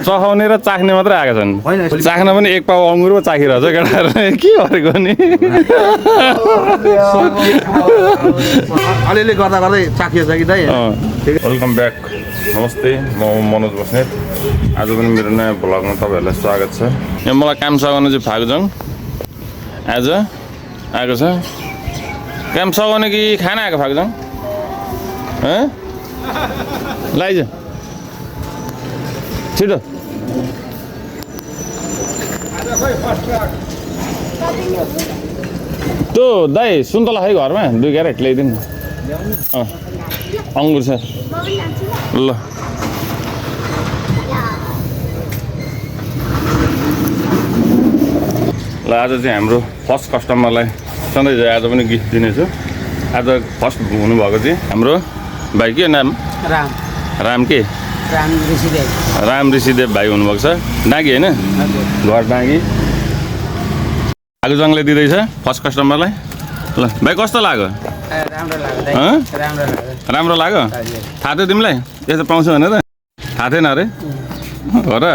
चखाउने र चाख्ने मात्रै आएको छन् चाख्न पनि एक पाउ अङ्गुर पो चाखिरहेछ केटाहरू के गरेको नि अलिअलि गर्दा गर्दै चाखियो कि दाइ वेलकम ब्याक नमस्ते म मनोज बस्नेत आज पनि मेरो नयाँ भ्लगमा तपाईँहरूलाई स्वागत छ यहाँ मलाई काम सघाउन चाहिँ फागजङ आज आएको छ काम सघाउने कि खाना आएको फागजङ लाइज छिटो त्यो दाइ सुन्तला खै घरमा 2 क्यारेट ल्याइदिनु अङ्गुर छ ल आज चाहिँ हाम्रो फर्स्ट कस्टमरलाई सधैँ आज पनि गिफ्ट दिनेछु आज फर्स्ट हुनुभएको चाहिँ हाम्रो भाइ के नाम राम के राम ऋषिदेव भाइ हुनुभएको छ डाँगी होइन घर डाँगी आलुजङले दिँदैछ फर्स्ट कस्टमरलाई ल भाइ कस्तो लाग्यो राम्रो लाग्यो थाहा थियो तिमीलाई यस्तो पाउँछ भने त थाहा थिएन अरे हो र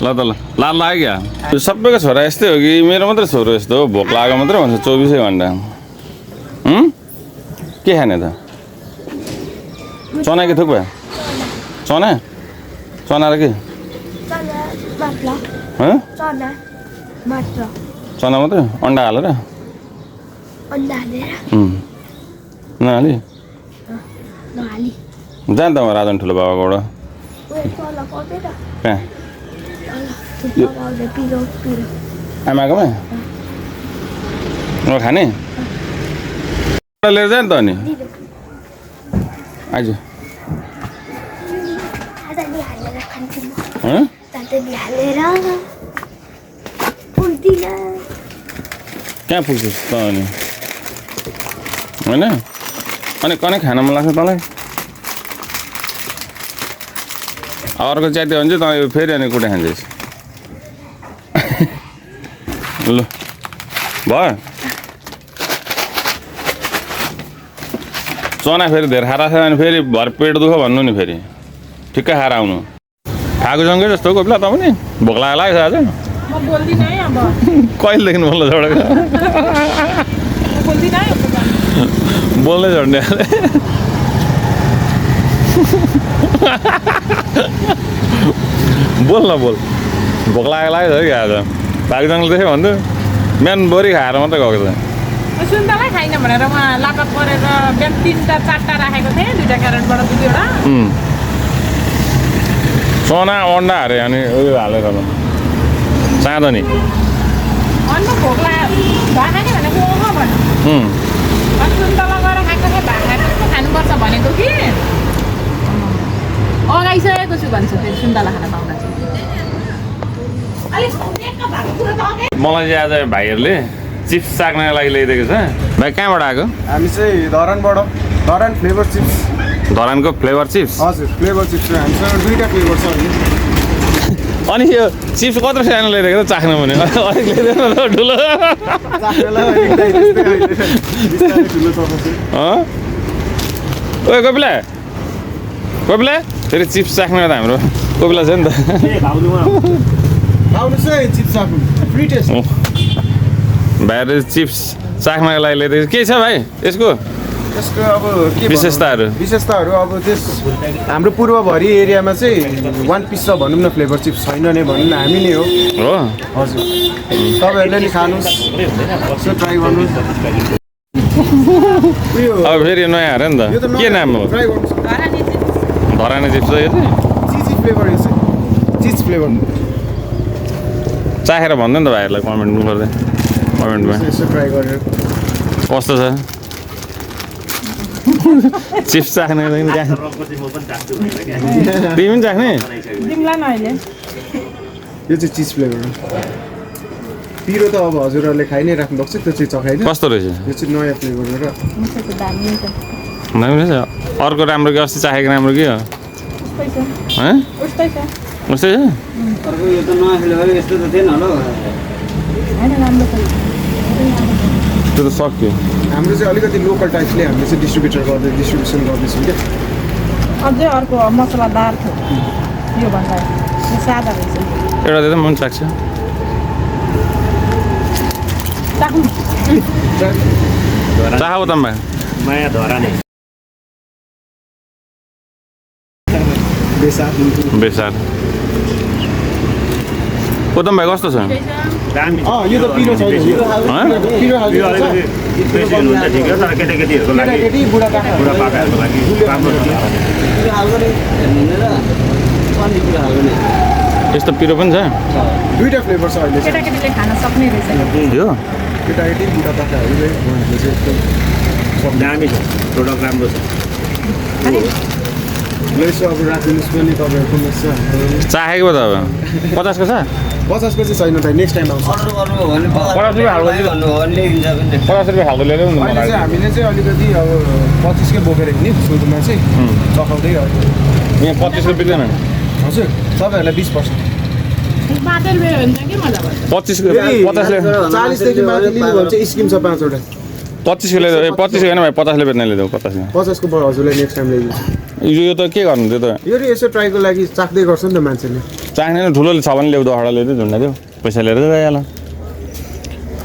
ल त ल लाल लाग्यो क्या सबैको छोरा यस्तै हो कि मेरो मात्रै छोरो यस्तो हो भोक लाग्यो मात्रै भन्छ 24 घन्टा के खाने त चना कि थुक्पा चना चना र के चना मात्रै अन्डा हालेर नहाली जान त म राजन ठुलो बाबाकोबाट कहाँ आमाकोमा म खाने लिएर जाने त अनि आज कहाँ पुग्छ त अनि होइन अनि कनै खान मन लाग्छ तँलाई अर्को च्यात्यो भने चाहिँ तँ फेरि अनि कुटा खान्छ ल भयो चना फेरि धेरै खाएर छ भने फेरि भर पेट दुःख भन्नु नि फेरि ठिक्कै खाएर आउनु खाएको सँगै जस्तो कोपिला त पनि भोक लागेको छ आज कहिलेदेखि बोल्न छोडेको बोल्दै छोड्ने बोल न बोल भोक लागेको छ कि आज भागजङले त्यसै भन्थ्यो बिहान बोरी खाएर मात्रै गएको छ सुन्तला खाइन भनेर म लापत गरेर बिहान 3टा 4टा राखेको थिएँ 2टा क्यारेटबाट 2 चना अन्डा हारे अनि उयो हालेर चाँदो नि अन्डा भोक लाग्यो भनेको ओहो भन्नु सुन्तला गरेर खाएको थिएँ भात खानुपर्छ भनेको कि अगाइसकेको छु भन्छ फेरि सुन्तला खान पाउँदा मलाई चाहिँ आज भाइहरूले चिप्स चाख्नको लागि ल्याइदिएको छ भाइ कहाँबाट आएको हामी चाहिँ धरानबाट धरान फ्लेभर चिप्स धरानको फ्लेभर चिप्स हजुर फ्लेभर चिप्स हामीसँग 2टा फ्लेभर छ अनि यो चिप्स कत्रो सानो ल्याइदिएको त चाख्नु भने अलिक ल्याइदिएन त ठुलो ओ कोपिला कोपिला फेरि चिप्स चाख्ने त हाम्रो कोपिला छ नि त भाइहरूले चिप्स चाख्नको लागि ल्याइदिएको के छ भाइ यसको अब के विशेषताहरू अब त्यस हाम्रो पूर्वभरि एरियामा चाहिँ 1 पिस छ भनौँ न फ्लेभर चिप्स छैन नै भनौँ न हामी नै हो हजुर तपाईँहरूले नि खानुहोस् यसो ट्राई गर्नुहोस् अब फेरि नयाँ हारे नि त के नाम हो धराने चिप्स हो यो चाहिँ चिजी फ्लेभर यो चाहिँ चिज फ्लेभर चाखेर भन्नु नि त भाइहरूलाई कमेन्ट गर्दै कमेन्टमा यसो ट्राई गरेर कस्तो छ चिप्स चाख्ने तिमी पनि चाख्ने यो चाहिँ चिज फ्लेभर हो पिरो त अब हजुरहरूले खाइ नै राख्नु भएको छ त्यो चाहिँ चखाइन कस्तो रहेछ यो चाहिँ नयाँ फ्लेभर हो र दामी रहेछ अर्को राम्रो कि अस्ति चाखेको राम्रो कि हो उस्तै छ अर्को यो त नयाँ फ्लेभर यस्तो त थिएन होला त्यो त सक्यो हाम्रो चाहिँ अलिकति लोकल टाइपले हामीले चाहिँ डिस्ट्रिब्युसन गर्दैछौँ क्या अझै अर्को मसलादार थियो यो भन्दा सादा रहेछ एउटा दिँदा मन लाग्छ चाख्नु चाहो तम्बा माया धरा नै बेसार उत्तम भाइ कस्तो छ दामी यो त पिरो छैन पिरो यो अलिकति बेसी हुनुहुन्छ ठिक हो तर केटाकेटीहरूको लागि केटी बुढापाकाहरूको लागि राम्रो छ यस्तो पिरो पनि छ दुईटा फ्लेभर छ अहिले चाहिँ केटाकेटीले खान सक्ने रहेछ यो केटाकेटी बुढापाकाहरूले उहाँहरूले चाहिँ एकदम दामी छ प्रोडक्ट राम्रो छ यसो अब राखिदिनुहोस् पनि तपाईँहरूको मेस चाखेको त अब 50 को छ 50 को चाहिँ छैन त नेक्स्ट टाइम आउँछ 50 रुपियाँ हाल्दो लिएर अहिले चाहिँ हामीले चाहिँ अलिकति अब 25 कै बोकेर हिँड्ने सुरुमा चाहिँ चखाउँदै यहाँ 25 को बिक्दैन हजुर तपाईँहरूलाई 20% बाटो बेर हुन्छ के मजा पर्छ 25 को 50 ले 40 देखि माथि लिनु भने चाहिँ स्किम छ 5 वटा 25 को ले 25 होइन भाइ 50 ले बेच्न लिँदै 50 ले 50 को हजुरलाई नेक्स्ट टाइम ल्याइदिन्छु यो त के गर्नु त्यो त यो यसो ट्राईको लागि चाख्दै गर्छ नि त मान्छेले चाख्ने ठुलो छ भने ल्याउँदो हडा ल्याउँदै झुन्डा देऊ पैसा लिएर गइहाल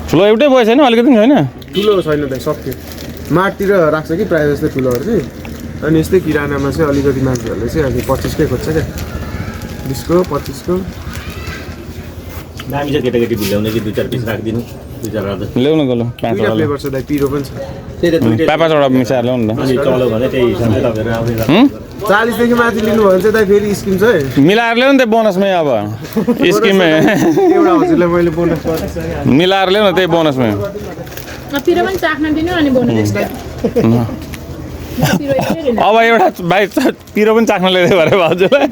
ठुलो एउटै पैसा छैन अलिकति छैन ठुलो छैन त सक्यो माटतिर राख्छ कि प्रायः जस्तै ठुलोहरू चाहिँ अनि यस्तै किरानामा चाहिँ अलिकति मान्छेहरूले चाहिँ अनि 25 कै खोज्छ क्या 20 को 25 को दामी छ केटाकेटी भिजाउने कि 2-4 पिस राखिदिनु 2-4 राख्दा ल्याउन गलो 5 दुईटा वटा फ्लेभर छ दाइ पिरो पनि छ त्यही त दुईटै 5 वटा मिसाएर ल्याउनु न अनि चलो भने त्यही हिसाबले तपाईँहरू आउने 40 देखि माथि लिनु भने चाहिँ दाइ फेरि स्किम छ है मिलाएर ल्याउ न त्यही बोनसमै अब स्किममै एउटा हजुरलाई मैले बोनस गरेको मिलाएर ल्याउ न त्यही बोनसमै पिरो पनि चाख्न दिनु अनि बोनस पिरो यसरी अब एउटा भाइ पिरो पनि चाख्न ल्याइदियो भरे भाउजूलाई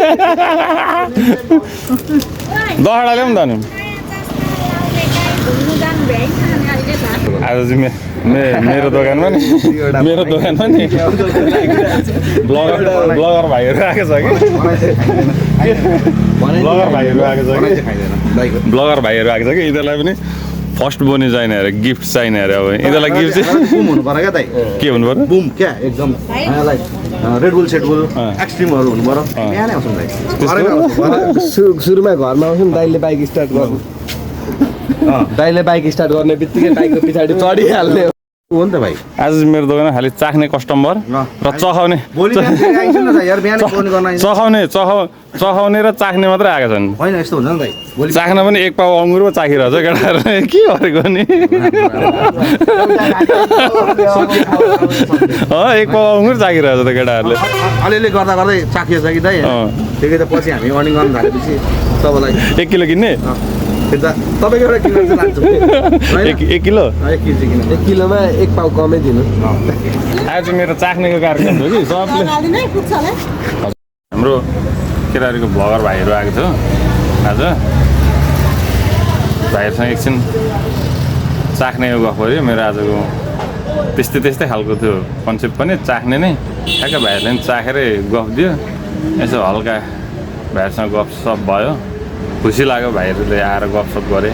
10 वटा ल्याउ न त अनि घुम्नु जानु भ्याइ अनि अहिले थाहा आज चाहिँ मेरो दोकानमा नि ब्लगर भाइहरू आएको छ कि ब्लगर भाइहरू आएको छ कि यिनीहरूलाई पनि फर्स्ट बोनी चाहिने अरे गिफ्ट चाहिने अरे अब यिनीहरूलाई गिफ्ट चाहिँ बुम हुनु पर्यो क्या दाइ के हुनु पर्यो बुम क्या एकदम लाइक रेडबुल सेटबुल एक्सट्रिमहरू हुनु पर्यो बिहानै आउँछ दाइ सुरुमा घरमा आउँछु दाइले बाइक स्टार्ट गर्नु दाइले बाइक स्टार्ट गर्ने बित्तिकै बाइकको पछाडि चढिहाल्ने हो नि त भाइ आज मेरो दोकानमा खालि चाख्ने कस्टमर र चखाउने भोलि बिहान फेरि आइन्छ नि त यार बिहानै फोन गर्न आइन्छ चखाउने र चाख्ने मात्रै आएको छन् होइन यस्तो हुन्छ नि दाइ भोलि चाख्न पनि एक पाउ अङ्गुर पो चाखिरहेछ केटाहरू के गरेको नि एक पाउ अङ्गुर चाखिरहेछ त केटाहरूले अलिअलि गर्दा गर्दै चाखिएछ कि दाइ ठिकै त पछि हामी अर्निङ गर्न थालेपछि तपाईँलाई 1 किलो किन्ने फेरि त तपाईँको एउटा किलो चाहिँ लान्छु 1 किलो 1 केजी किन 1 किलोमा 1 पाउ कमै दिनु आज मेरो चाख्नेको कार्यक्रम हो कि सबले हाम्रो केटाहरूको भ्लगर भाइहरू आएको थियो आज भाइहरूसँग एकछिन चाख्ने गफ गऱ्यो मेरो आजको त्यस्तै खालको थियो कन्सेप्ट पनि चाख्ने नै ठ्याक्क भाइहरूले पनि चाखेरै गफ दियो यसो हल्का भाइहरूसँग गफसफ भयो खुसी लाग्यो भाइहरूले आएर गफसफ गरे